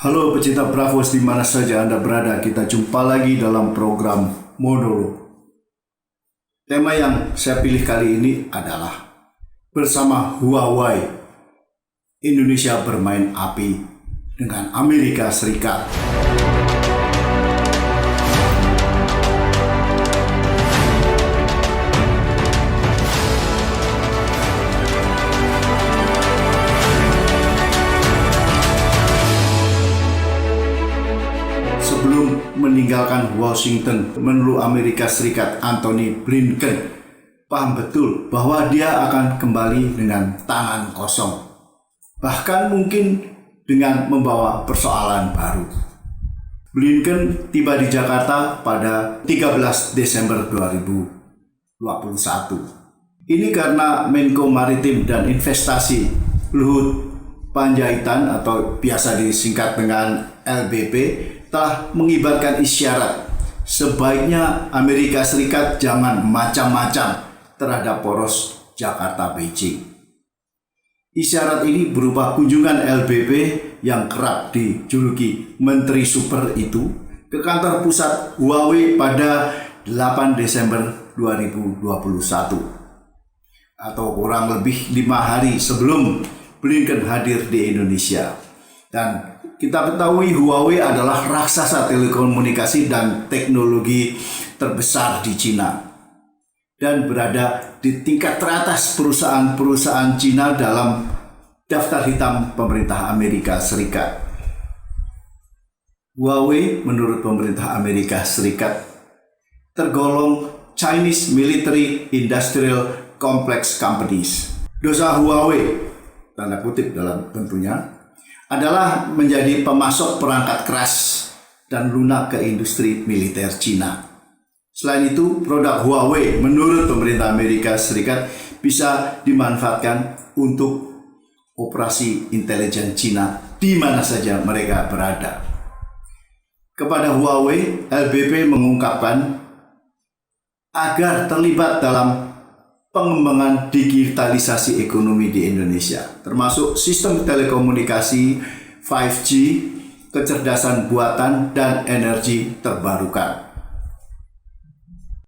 Halo pecinta Bravos di mana saja Anda berada, kita jumpa lagi dalam program Monolog. Tema yang saya pilih kali ini adalah bersama Huawei, Indonesia bermain api dengan Amerika Serikat. Sebelum meninggalkan Washington menuju Amerika Serikat, Antony Blinken paham betul bahwa dia akan kembali dengan tangan kosong, bahkan mungkin dengan membawa persoalan baru. Blinken tiba di Jakarta pada 13 Desember 2021. Ini karena Menko Maritim dan Investasi Luhut Panjaitan atau biasa disingkat dengan LBP telah mengibarkan isyarat sebaiknya Amerika Serikat jangan macam-macam terhadap poros Jakarta-Beijing. Isyarat ini berupa kunjungan LBP yang kerap dijuluki Menteri Super itu ke kantor pusat Huawei pada 8 Desember 2021 atau kurang lebih 5 hari sebelum Blinken hadir di Indonesia. Dan kita ketahui Huawei adalah raksasa telekomunikasi dan teknologi terbesar di Cina dan berada di tingkat teratas perusahaan-perusahaan Cina dalam daftar hitam pemerintah Amerika Serikat. Huawei menurut pemerintah Amerika Serikat tergolong Chinese Military Industrial Complex Companies. Dosa Huawei, tanda kutip dalam tentunya, adalah menjadi pemasok perangkat keras dan lunak ke industri militer Cina. Selain itu, produk Huawei menurut pemerintah Amerika Serikat bisa dimanfaatkan untuk operasi intelijen Cina di mana saja mereka berada. Kepada Huawei, LBP mengungkapkan agar terlibat dalam pengembangan digitalisasi ekonomi di Indonesia, termasuk sistem telekomunikasi 5G, kecerdasan buatan, dan energi terbarukan.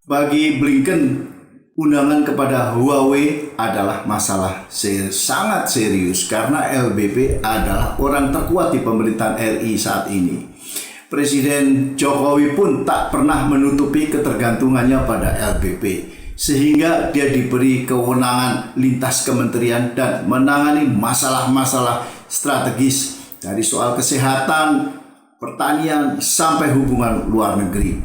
Bagi Blinken, undangan kepada Huawei adalah masalah sangat serius karena LBP adalah orang terkuat di pemerintahan RI saat ini. Presiden Jokowi pun tak pernah menutupi ketergantungannya pada LBP, sehingga dia diberi kewenangan lintas kementerian dan menangani masalah-masalah strategis dari soal kesehatan, pertanian, sampai hubungan luar negeri.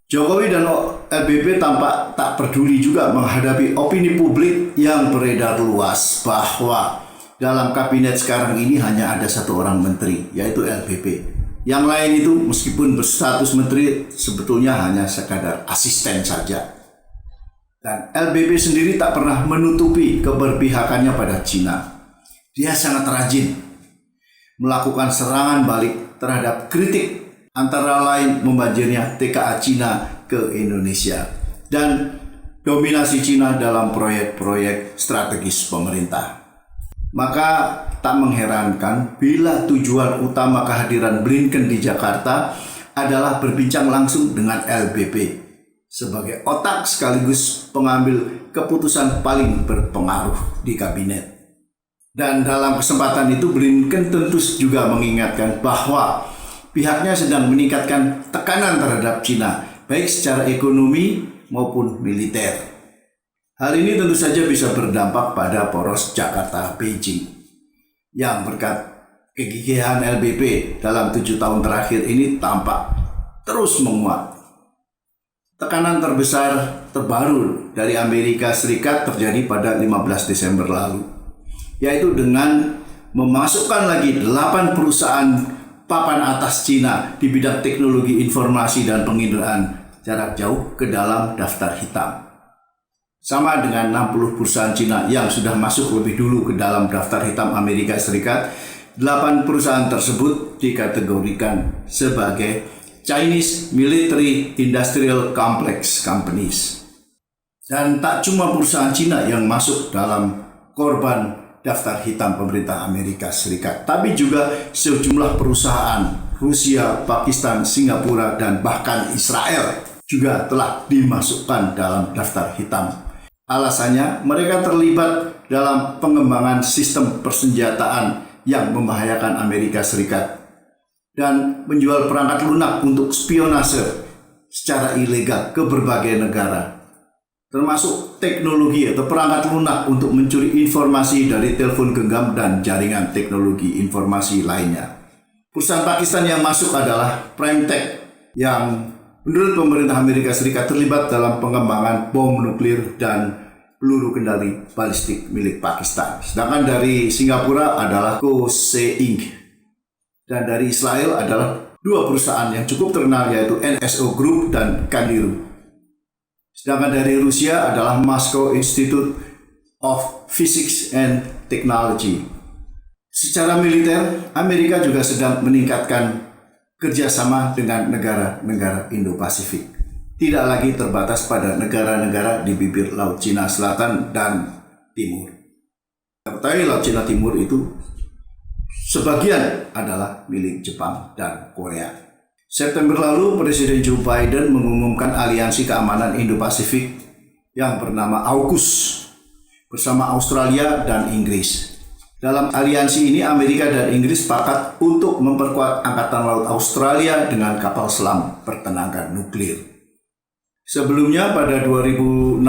Jokowi dan LBP tampak tak peduli juga menghadapi opini publik yang beredar luas bahwa dalam kabinet sekarang ini hanya ada satu orang menteri, yaitu LBP. Yang lain itu meskipun berstatus menteri sebetulnya hanya sekadar asisten saja. Dan LBP sendiri tak pernah menutupi keberpihakannya pada Cina. Dia sangat rajin melakukan serangan balik terhadap kritik, antara lain membanjirnya TKA Cina ke Indonesia dan dominasi Cina dalam proyek-proyek strategis pemerintah. Maka tak mengherankan bila tujuan utama kehadiran Blinken di Jakarta adalah berbincang langsung dengan LBP sebagai otak sekaligus pengambil keputusan paling berpengaruh di kabinet. Dan dalam kesempatan itu Blinken tentu juga mengingatkan bahwa pihaknya sedang meningkatkan tekanan terhadap Cina, baik secara ekonomi maupun militer. Hal ini tentu saja bisa berdampak pada poros Jakarta-Beijing yang berkat kegigihan LBP dalam 7 tahun terakhir ini tampak terus menguat. Tekanan terbesar terbaru dari Amerika Serikat terjadi pada 15 Desember lalu, yaitu dengan memasukkan lagi 8 perusahaan papan atas Cina di bidang teknologi informasi dan penginderaan jarak jauh ke dalam daftar hitam. Sama dengan 60 perusahaan Cina yang sudah masuk lebih dulu ke dalam daftar hitam Amerika Serikat, 8 perusahaan tersebut dikategorikan sebagai Chinese Military Industrial Complex Companies. Dan tak cuma perusahaan Cina yang masuk dalam korban daftar hitam pemerintah Amerika Serikat, tapi juga sejumlah perusahaan Rusia, Pakistan, Singapura, dan bahkan Israel juga telah dimasukkan dalam daftar hitam. Alasannya, mereka terlibat dalam pengembangan sistem persenjataan yang membahayakan Amerika Serikat dan menjual perangkat lunak untuk spionase secara ilegal ke berbagai negara, termasuk teknologi atau perangkat lunak untuk mencuri informasi dari telepon genggam dan jaringan teknologi informasi lainnya. Perusahaan Pakistan yang masuk adalah Primetech yang menurut pemerintah Amerika Serikat terlibat dalam pengembangan bom nuklir dan peluru kendali balistik milik Pakistan. Sedangkan dari Singapura adalah Kose Inc. Dan dari Israel adalah dua perusahaan yang cukup terkenal yaitu NSO Group dan Candiru. Sedangkan dari Rusia adalah Moscow Institute of Physics and Technology. Secara militer, Amerika juga sedang meningkatkan kerjasama dengan negara-negara Indo-Pasifik. Tidak lagi terbatas pada negara-negara di bibir Laut Cina Selatan dan Timur. Ketahui Laut Cina Timur itu sebagian adalah milik Jepang dan Korea. September lalu, Presiden Joe Biden mengumumkan aliansi keamanan Indo-Pasifik yang bernama AUKUS bersama Australia dan Inggris. Dalam aliansi ini, Amerika dan Inggris sepakat untuk memperkuat Angkatan Laut Australia dengan kapal selam bertenaga nuklir. Sebelumnya, pada 2016,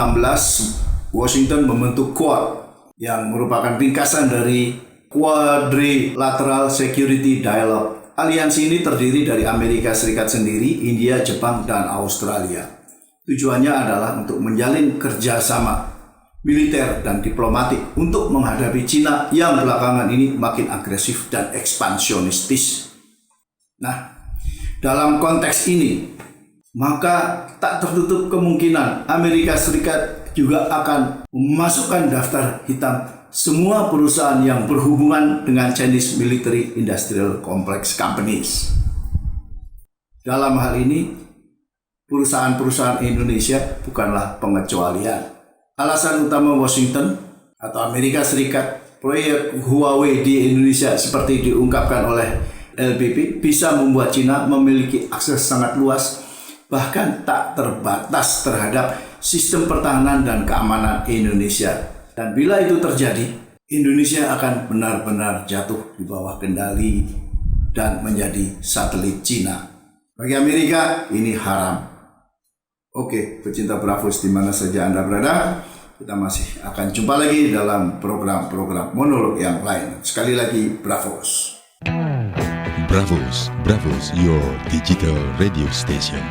Washington membentuk Quad yang merupakan ringkasan dari Quadrilateral Security Dialogue. Aliansi ini terdiri dari Amerika Serikat sendiri, India, Jepang, dan Australia. Tujuannya adalah untuk menjalin kerjasama militer dan diplomatik untuk menghadapi Cina yang belakangan ini makin agresif dan ekspansionistis. Nah, dalam konteks ini, maka tak tertutup kemungkinan Amerika Serikat juga akan memasukkan daftar hitam semua perusahaan yang berhubungan dengan Chinese Military Industrial Complex Companies. Dalam hal ini, perusahaan-perusahaan Indonesia bukanlah pengecualian. Alasan utama Washington atau Amerika Serikat proyek Huawei di Indonesia seperti diungkapkan oleh LBP bisa membuat Cina memiliki akses sangat luas, bahkan tak terbatas terhadap sistem pertahanan dan keamanan Indonesia. Dan bila itu terjadi, Indonesia akan benar-benar jatuh di bawah kendali dan menjadi satelit Cina. Bagi Amerika, ini haram. Oke, pecinta Bravos di mana saja Anda berada, kita masih akan jumpa lagi dalam program-program monolog yang lain. Sekali lagi, Bravos. Bravos, your digital radio station.